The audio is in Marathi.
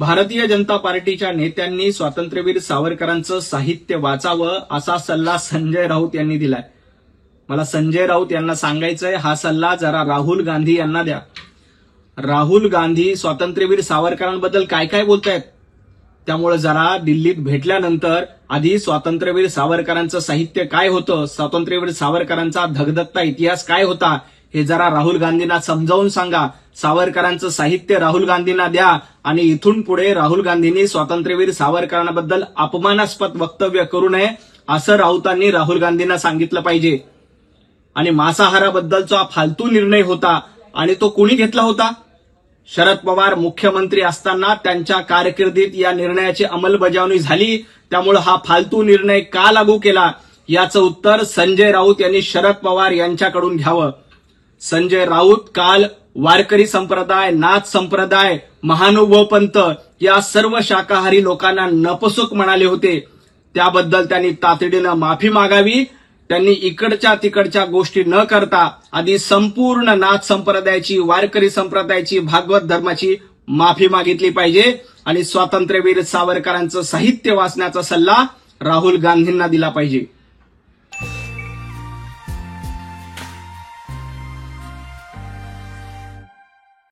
भारतीय जनता पार्टीच्या नेत्यांनी स्वातंत्र्यवीर सावरकरांचं साहित्य वाचावं असा सल्ला संजय राऊत यांनी दिलाय. मला संजय राऊत यांना सांगायचंय, हा सल्ला जरा राहुल गांधी यांना द्या. राहुल गांधी स्वातंत्र्यवीर सावरकरांबद्दल काय काय बोलतायत, त्यामुळे जरा दिल्लीत भेटल्यानंतर आधी स्वातंत्र्यवीर सावरकरांचं साहित्य काय होतं, स्वातंत्र्यवीर सावरकरांचा धगधगता इतिहास काय होता, हे जरा राहुल गांधींना समजावून सांगा. सावरकरांचं साहित्य राहुल गांधींना द्या आणि इथून पुढे राहुल गांधींनी स्वातंत्र्यवीर सावरकरांबद्दल अपमानास्पद वक्तव्य करू नये असं राऊतांनी राहुल गांधींना सांगितलं पाहिजे. आणि मांसाहाराबद्दलचा फालतू निर्णय होता आणि तो कोणी घेतला होता? शरद पवार मुख्यमंत्री असताना त्यांच्या कारकिर्दीत या निर्णयाची अंमलबजावणी झाली. त्यामुळे हा फालतू निर्णय का लागू केला याचं उत्तर संजय राऊत यांनी शरद पवार यांच्याकडून घ्यावं. संजय राऊत काल वारकरी संप्रदाय, नाथ संप्रदाय, महानुभाव पंथ या सर्व शाकाहारी लोकांना नपुसक म्हणाले होते. त्याबद्दल त्यांनी तातडीनं माफी मागावी. त्यांनी इकडच्या तिकडच्या गोष्टी न करता आधी संपूर्ण नाथ संप्रदायाची, वारकरी संप्रदायाची, भागवत धर्माची माफी मागितली पाहिजे आणि स्वातंत्र्यवीर सावरकरांचं साहित्य वाचण्याचा सल्ला राहुल गांधींना दिला पाहिजे.